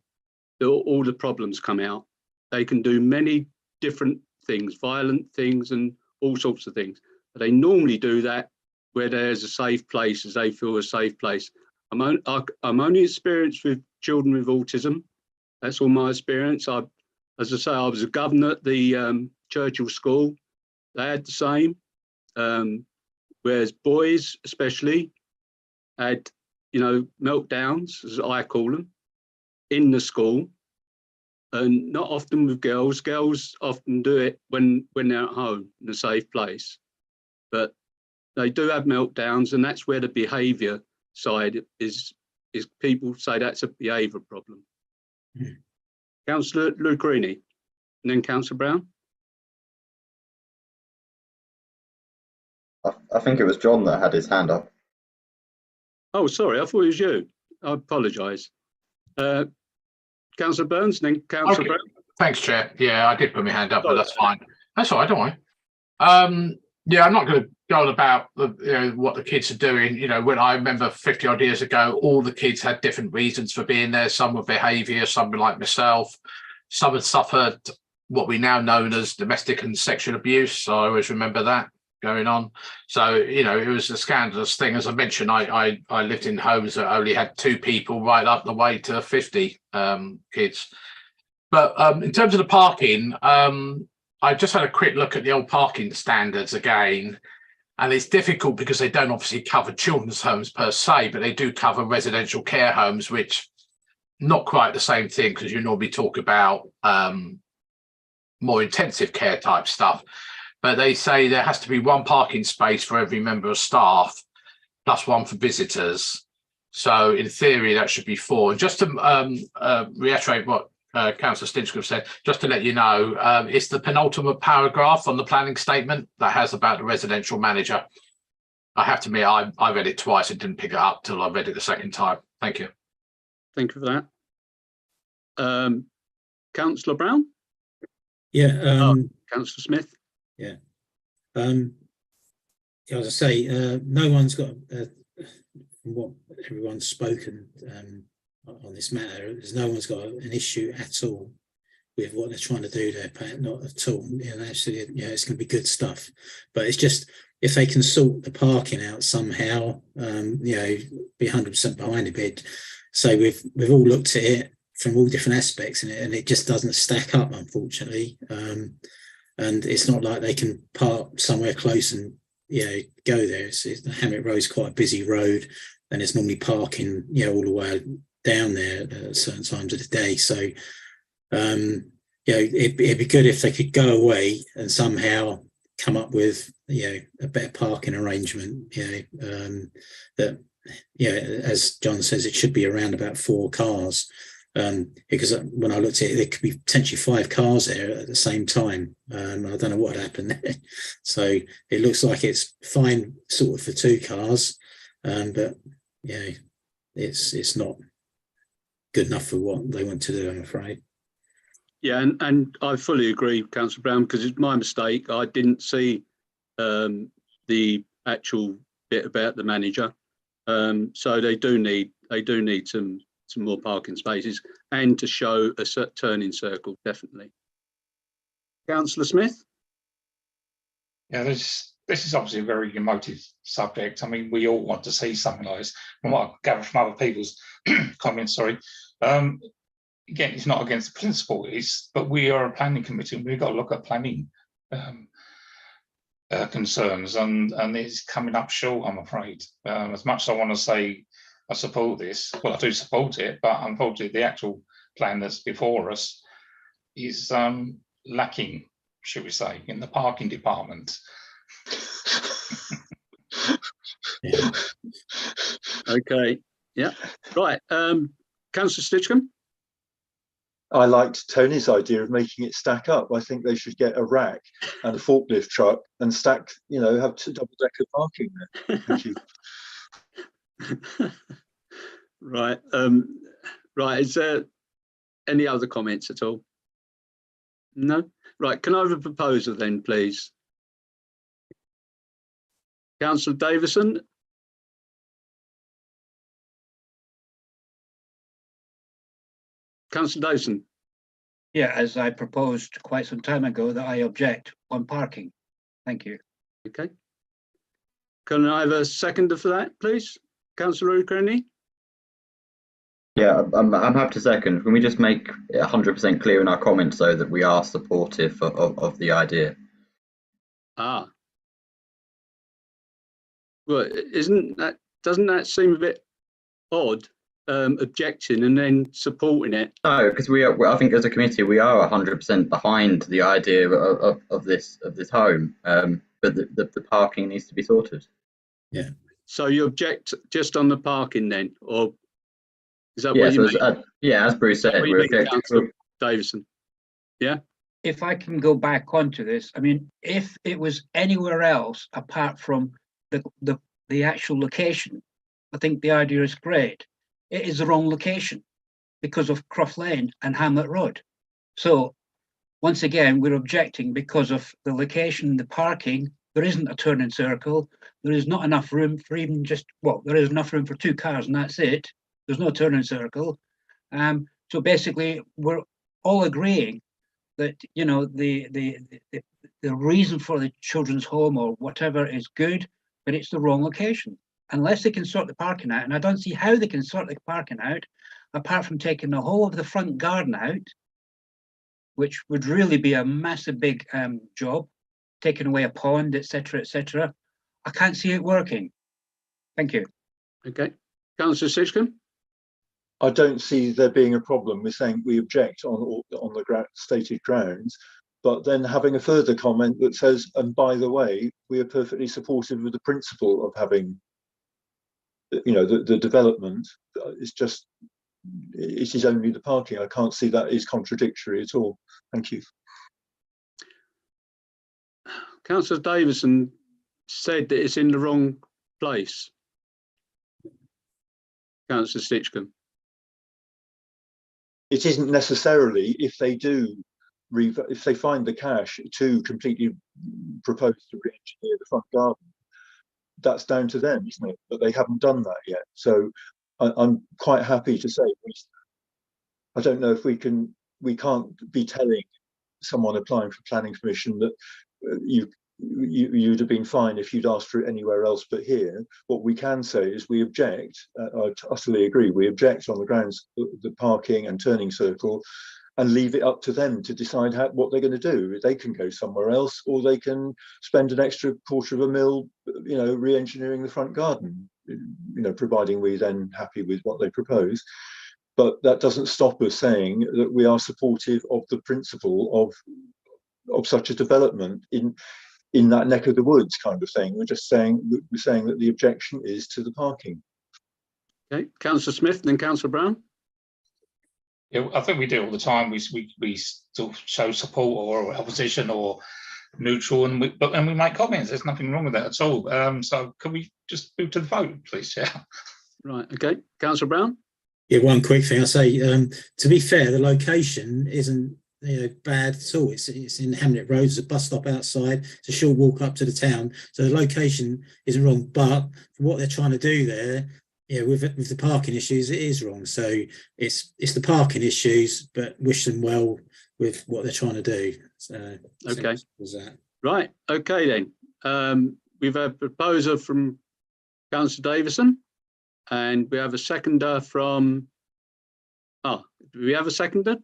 all the problems come out. They can do many different things, violent things and all sorts of things, but they normally do that where there's a safe place, as they feel a safe place. I'm only experienced with children with autism. That's all my experience. As I say, I was a governor at the Churchill School. They had the same, whereas boys especially had, you know, meltdowns, as I call them, in the school, and not often with girls. Girls often do it when they're at home in a safe place, but they do have meltdowns, and that's where the behaviour side is people say that's a behaviour problem. Councillor Lucrini, and then Councillor Brown. I think it was John that had his hand up. Oh, sorry, I thought it was you. I apologise. Councillor Burns, and then Councillor Brown. Thanks, Chair. Yeah, I did put my hand up, but that's fine. That's all right, don't worry. Yeah, I'm not going to going about what the kids are doing. When I remember 50 odd years ago, all the kids had different reasons for being there. Some were behaviour, some were like myself, some had suffered what we now know as domestic and sexual abuse. So I always remember that going on. So, it was a scandalous thing. As I mentioned, I lived in homes that only had 2 people right up the way to 50 kids. But in terms of the parking, I just had a quick look at the old parking standards again. And it's difficult because they don't obviously cover children's homes per se, but they do cover residential care homes, which not quite the same thing, because you normally talk about more intensive care type stuff. But they say there has to be 1 parking space for every member of staff, plus 1 for visitors. So in theory, that should be 4. And just to reiterate what Councillor Stinchcombe said, just to let you know, it's the penultimate paragraph on the planning statement that has about the residential manager. I have to admit, I read it twice and didn't pick it up till I read it the second time. Thank you. Thank you for that. Councillor Brown? Yeah. Councillor Smith? Yeah. As I say, no one's got, from what everyone's spoken on this matter, no one's got an issue at all with what they're trying to do there, Pat, not at all. Actually, it's going to be good stuff. But it's just, if they can sort the parking out somehow, be 100% behind it. But so we've all looked at it from all different aspects, and it just doesn't stack up, unfortunately. And it's not like they can park somewhere close and go there. Hammett Road's quite a busy road, and there's normally parking all the way down there at certain times of the day. So it'd be good if they could go away and somehow come up with a better parking arrangement. That as John says, it should be around about 4 cars. Because when I looked at it, there could be potentially 5 cars there at the same time. I don't know what happened there. So it looks like it's fine sort of for 2 cars, but it's not good enough for what they want to do, I'm afraid. Yeah, and I fully agree, Councillor Brown, because it's my mistake. I didn't see the actual bit about the manager. So they do need some more parking spaces and to show a turning circle, definitely. Councillor Smith? Yeah, this is obviously a very emotive subject. I mean, we all want to see something like this. From what I gather from other people's comments, sorry. Again, it's not against the principle, but we are a planning committee and we've got to look at planning concerns, and it's coming up short, I'm afraid. As much as I want to say I support this, well, I do support it, but unfortunately the actual plan that's before us is lacking, should we say, in the parking department. Yeah. Okay, yeah, right. Councillor Stinchcombe? I liked Tony's idea of making it stack up. I think they should get a rack and a forklift truck and stack, have 2 double-decker parking there. Thank you. Right. Right. Is there any other comments at all? No. Right. Can I have a proposal then, please? Councillor Davison. Councillor Davison. Yeah, as I proposed quite some time ago, that I object on parking. Thank you. Okay. Can I have a seconder for that, please? Councillor O'Kearney? Yeah, I'm happy to second. Can we just make it 100% clear in our comments, though, that we are supportive of the idea? Ah. Well, doesn't that seem a bit odd, objecting and then supporting it? No, because I think as a committee we are 100% behind the idea of this home, but the parking needs to be sorted. Yeah. So you object just on the parking then, or is that Yeah, what you so mean? as Bruce said, we're objecting. Councillor Davison? Yeah. If I can go back onto this, I mean, if it was anywhere else apart from the actual location, I think the idea is great. It is the wrong location because of Croft Lane and Hamlet Road. So once again, we're objecting because of the location, the parking, there isn't a turning circle. There is not enough room for even just, well, there is enough room for 2 cars and that's it. There's no turning circle. So basically, we're all agreeing that, you know, the reason for the children's home or whatever is good, but it's the wrong location. Unless they can sort the parking out, and I don't see how they can sort the parking out, apart from taking the whole of the front garden out, which would really be a massive big job, taking away a pond, etc., etc. I can't see it working. Thank you. Okay, Councillor Sitchcombe. I don't see there being a problem with saying we object on the stated grounds, but then having a further comment that says, and by the way, we are perfectly supportive of the principle of having, you know, the development. It's just, it is only the parking. I can't see that is contradictory at all. Thank you. Councillor Davison said that it's in the wrong place. Councillor Sitchcombe. It isn't necessarily, if they do, if they find the cash to completely propose to re-engineer the front garden, that's down to them, isn't it? But they haven't done that yet. So I'm quite happy to say, I don't know if we can't be telling someone applying for planning permission that you'd have been fine if you'd asked for it anywhere else but here. What we can say is we object. I utterly agree. We object on the grounds of the parking and turning circle, and leave it up to them to decide what they're going to do. They can go somewhere else, or they can spend an extra £250,000, you know, re-engineering the front garden. You know, providing we're then happy with what they propose. But that doesn't stop us saying that we are supportive of the principle of such a development in that neck of the woods, kind of thing. We're saying that the objection is to the parking. Okay, Councillor Smith, then Councillor Brown. Yeah, I think we do all the time. We still show support or opposition or neutral, and we make comments. There's nothing wrong with that at all. So can we just move to the vote, please? Yeah. Right. Okay, Councillor Brown. Yeah, one quick thing. I say, to be fair, the location isn't, you know, bad at all. It's in Hamlet Road. There's a bus stop outside. It's a short walk up to the town. So the location isn't wrong. But what they're trying to do there, yeah, with the parking issues, it is wrong. So it's the parking issues, but wish them well with what they're trying to do. So okay, was that right? Okay then. We've a proposer from Councillor Davison, and we have a seconder from. Oh, do we have a seconder?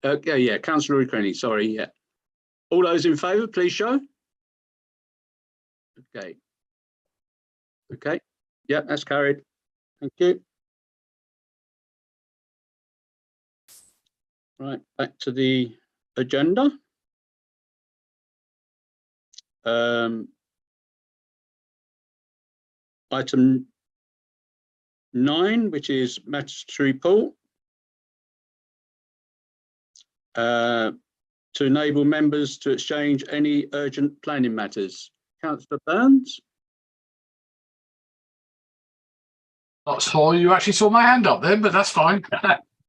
Okay, yeah, Councillor Ukraini. Sorry, yeah. All those in favour, please show. Okay. Okay. Yeah, that's carried. Thank you. Right, back to the agenda. Item 9, which is matters to report. To enable members to exchange any urgent planning matters. Councillor Burns. Not sure you actually saw my hand up then, but that's fine.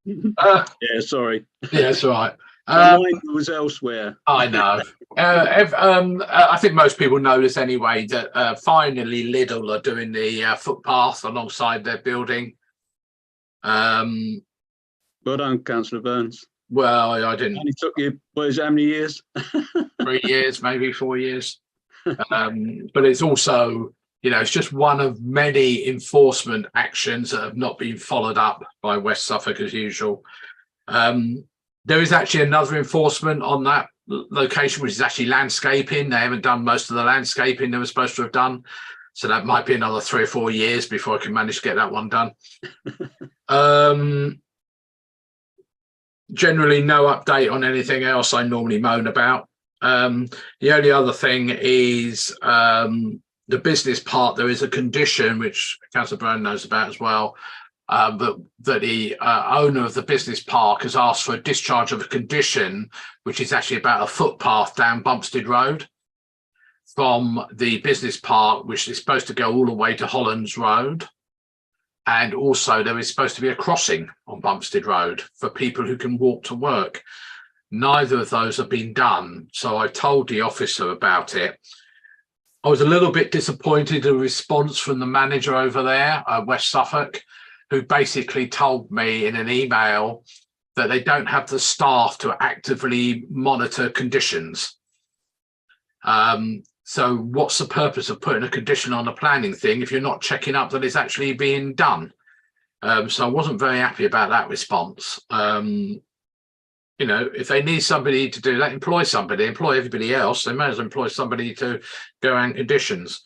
Yeah, sorry. Yeah, it's all right. My mind was elsewhere. I know. I think most people know this anyway, that finally Lidl are doing the footpath alongside their building. Well done, Councillor Burns. Well, I didn't. It took you, what is it, how many years? 3 years, maybe 4 years. But it's also, you know, it's just one of many enforcement actions that have not been followed up by West Suffolk as usual. There is actually another enforcement on that location, which is actually landscaping. They haven't done most of the landscaping they were supposed to have done. So that might be another 3 or 4 years before I can manage to get that one done. Generally, no update on anything else I normally moan about. The only other thing is the business part. There is a condition, which Councillor Brown knows about as well, but that the owner of the business park has asked for a discharge of a condition, which is actually about a footpath down Bumpstead Road from the business park, which is supposed to go all the way to Hollands Road. And also there is supposed to be a crossing on Bumpstead Road for people who can walk to work. Neither of those have been done. So I told the officer about it. I was a little bit disappointed in the response from the manager over there, West Suffolk, who basically told me in an email that they don't have the staff to actively monitor conditions. So what's the purpose of putting a condition on a planning thing if you're not checking up that it's actually being done? So I wasn't very happy about that response. You know, if they need somebody to do that, employ everybody else. They may as well employ somebody to go around conditions.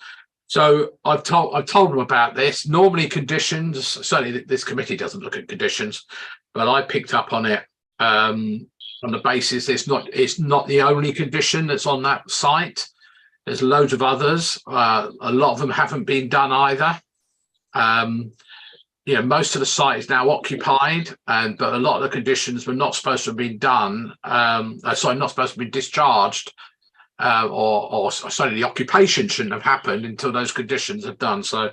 So I've told them about this. Normally conditions, certainly this committee doesn't look at conditions, but I picked up on it on the basis it's not the only condition that's on that site. There's loads of others. A lot of them haven't been done either. You know, most of the site is now occupied, but a lot of the conditions were not supposed to have been done. Not supposed to be discharged, or sorry, the occupation shouldn't have happened until those conditions are done. So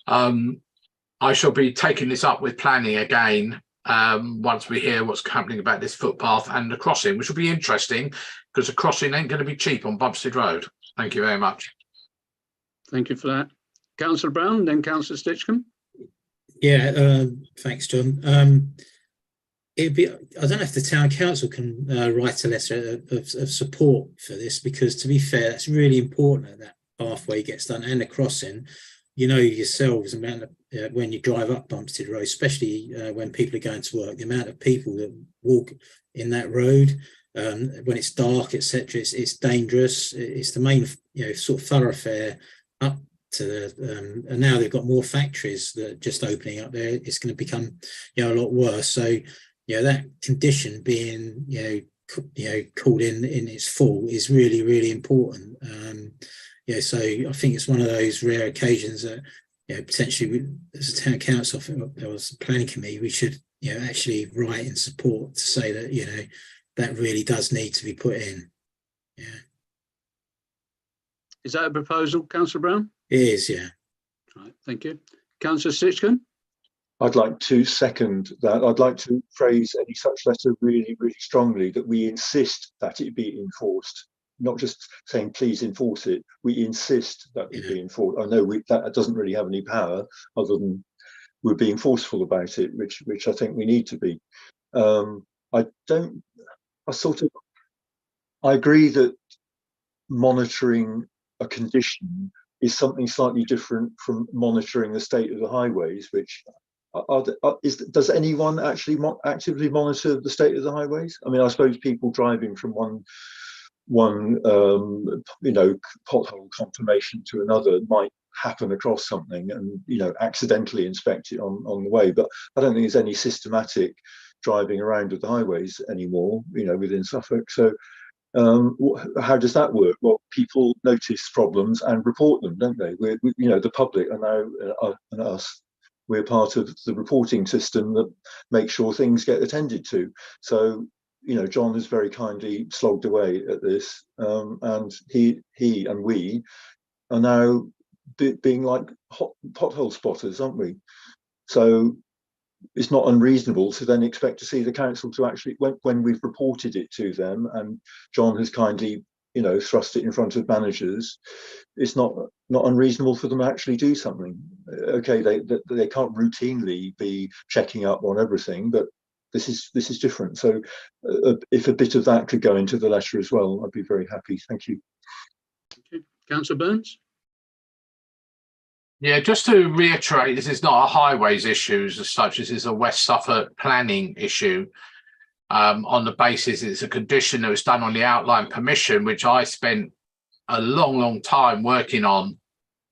I shall be taking this up with planning again once we hear what's happening about this footpath and the crossing, which will be interesting because the crossing ain't going to be cheap on Bumstead Road. Thank you very much. Thank you for that. Councillor Brown, then Councillor Stitchcombe. Yeah, thanks, John. It'd be, I don't know if the town council can write a letter of support for this, because to be fair, that's really important that pathway gets done and the crossing. You know yourselves, amount of, when you drive up Bumstead Road, especially when people are going to work, the amount of people that walk in that road when it's dark, etc. It's dangerous. It's the main, sort of thoroughfare up to the, and now they've got more factories that are just opening up there. It's going to become, a lot worse. So, that condition being, called in its full is really, really important. So I think it's one of those rare occasions that, potentially as a town council or as a planning committee, we should, actually write in support to say that, that really does need to be put in. Yeah. Is that a proposal, Councillor Brown? It is, yeah. Right, thank you. Councillor Stitchcombe? I'd like to second that. I'd like to phrase any such letter really, really strongly, that we insist that it be enforced. Not just saying, please enforce it. We insist that it be enforced. I know that doesn't really have any power other than we're being forceful about it, which I think we need to be. I agree that monitoring a condition is something slightly different from monitoring the state of the highways, which does anyone actually actively monitor the state of the highways? I mean, I suppose people driving from one pothole confirmation to another might happen across something and accidentally inspect it on the way, but I don't think there's any systematic driving around of the highways anymore, within Suffolk. So how does that work? Well, people notice problems and report them, don't they? The public are now, and us, we're part of the reporting system that makes sure things get attended to. So, John has very kindly slogged away at this, and he and we are now being like pothole spotters, aren't we? So it's not unreasonable to then expect to see the council to actually, when we've reported it to them and John has kindly thrust it in front of managers, it's not unreasonable for them to actually do something. Okay, they can't routinely be checking up on everything, but this is different. So if a bit of that could go into the letter as well, I'd be very happy. Thank you. Okay. Councillor Burns? Yeah, just to reiterate, this is not a highways issue as such. This is a West Suffolk planning issue. On the basis it's a condition that was done on the outline permission, which I spent a long time working on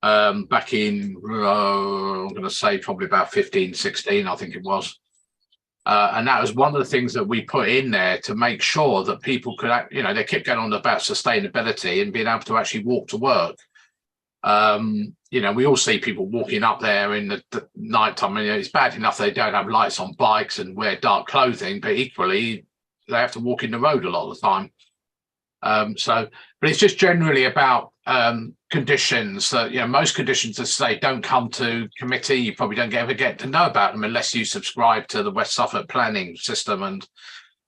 back in, I'm going to say probably about 15, 16, I think it was. And that was one of the things that we put in there to make sure that people could, they kept going on about sustainability and being able to actually walk to work. We all see people walking up there in the night time. It's bad enough they don't have lights on bikes and wear dark clothing, but equally they have to walk in the road a lot of the time. But it's just generally about conditions that, most conditions, as I say, don't come to committee. You probably don't ever get to know about them unless you subscribe to the West Suffolk planning system. And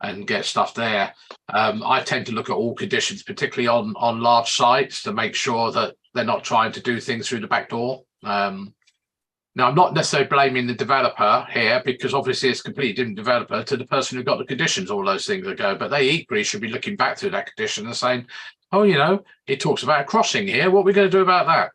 and get stuff there. I tend to look at all conditions, particularly on large sites, to make sure that they're not trying to do things through the back door. Now, I'm not necessarily blaming the developer here, because obviously it's a completely different developer to the person who got the conditions, all those things ago, but they equally should be looking back through that condition and saying, oh, you know, it talks about a crossing here. What are we going to do about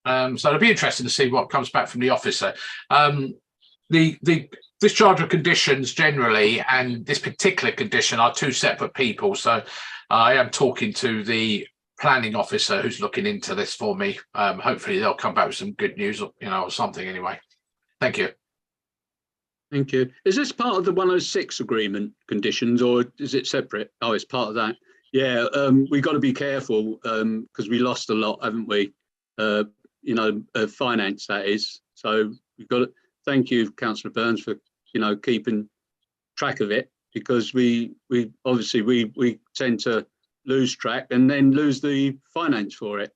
that? So it'll be interesting to see what comes back from the officer. The discharge of conditions generally and this particular condition are two separate people. So I am talking to the planning officer who's looking into this for me. Hopefully they'll come back with some good news, or, you know, or something anyway. Thank you. Thank you. Is this part of the 106 agreement conditions, or is it separate? Oh, it's part of that. Yeah, we've got to be careful because we lost a lot, haven't we? You know, finance, that is. So we've got to thank you, Councillor Burns, for, you know, keeping track of it, because we obviously we tend to lose track and then lose the finance for it.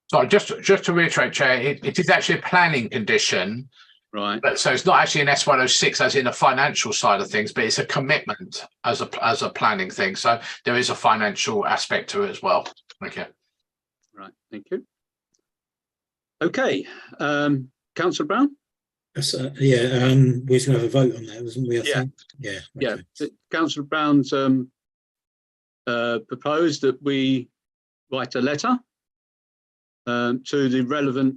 So just to reiterate, Chair, it is actually a planning condition. Right. But so it's not actually an S106 as in a financial side of things, but it's a commitment as a planning thing. So there is a financial aspect to it as well. Okay. Right. Thank you. Okay. Councillor Brown? Yeah, we was going to have a vote on that, wasn't we? I think. Yeah. Okay. Yeah. Councillor Brown's proposed that we write a letter to the relevant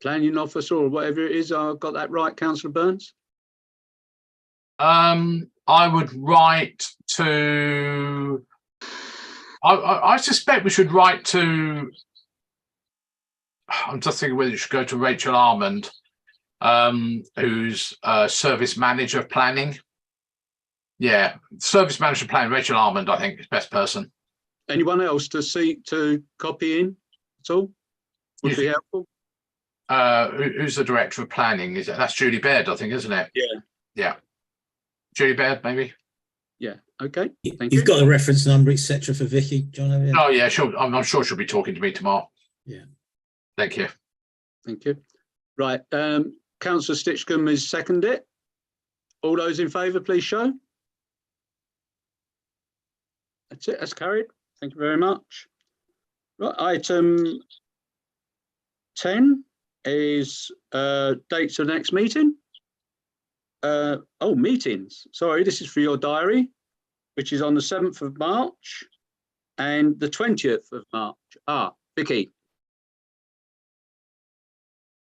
planning officer or whatever it is. I got that right, Councillor Burns? I would write to. I suspect we should write to. I'm just thinking whether you should go to Rachel Armand, who's service manager of planning. Yeah, service manager of planning, Rachel Armand, I think is best person. Anyone else to seek to copy in at all? Would be helpful. Who's the director of planning? Is it? That's Julie Baird, I think, isn't it? Yeah. Yeah. Julie Baird, maybe. Yeah. Okay. Thank you. You've got a reference number, etc., for Vicky, John. Have you? Oh yeah, sure. I'm sure she'll be talking to me tomorrow. Yeah. Thank you. Thank you. Right. Councillor Stitchcombe has seconded it. All those in favour, please show. That's it. That's carried. Thank you very much. Right. Item 10 is dates of next meeting. Meetings. Sorry, this is for your diary, which is on the 7th of March and the 20th of March. Vicky.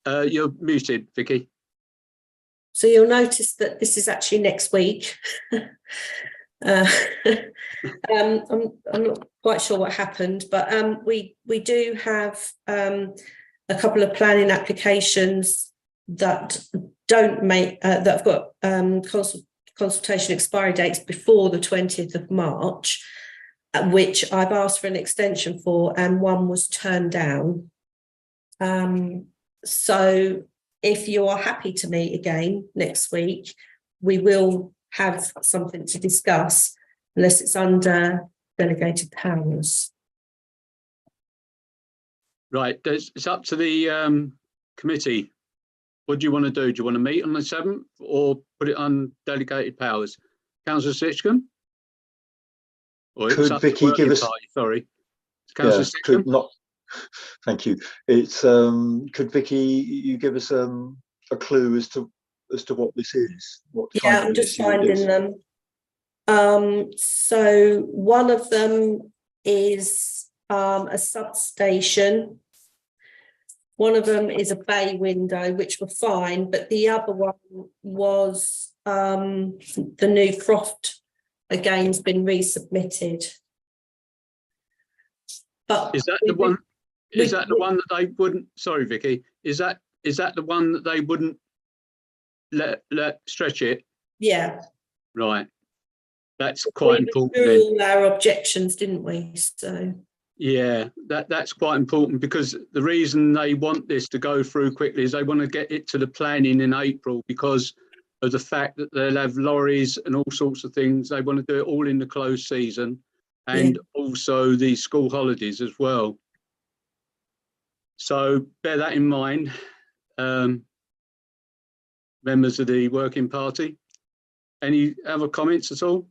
You're muted, Vicky. So you'll notice that this is actually next week. I'm not quite sure what happened, but we do have a couple of planning applications that don't make that have got consultation expiry dates before the 20th of March, which I've asked for an extension for, and one was turned down. So if you are happy to meet again next week, we will have something to discuss, unless it's under delegated powers. Right, it's up to the committee. What do you want to do? Do you want to meet on the 7th or put it on delegated powers? Councillor Stitchcombe? Could Vicky give us? Sorry, Councillor Stitchcombe? Not. Thank you. It's could Vicky you give us a clue as to what this is? What kind of I'm just issue it is? finding them. So one of them is a substation. One of them is a bay window, which were fine, but the other one was the new croft. Again, has been resubmitted. But is that the one? Is that the one that they wouldn't? Sorry, Vicky. Is that the one that they wouldn't let stretch it? Yeah. Right. That's quite important. We withdrew all our objections, didn't we? So. Yeah, that's quite important, because the reason they want this to go through quickly is they want to get it to the planning in April, because of the fact that they'll have lorries and all sorts of things. They want to do it all in the closed season, and also the school holidays as well. So bear that in mind, members of the working party. Any other comments at all?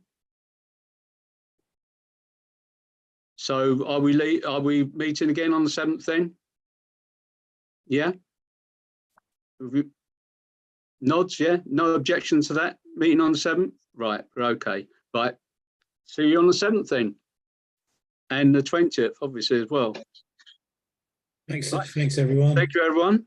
So are we meeting again on the 7th then? Yeah. Nods, yeah. No objection to that meeting on the 7th. Right. Okay. Right. See you on the 7th then, and the 20th, obviously as well. Thanks everyone. Thank you, everyone.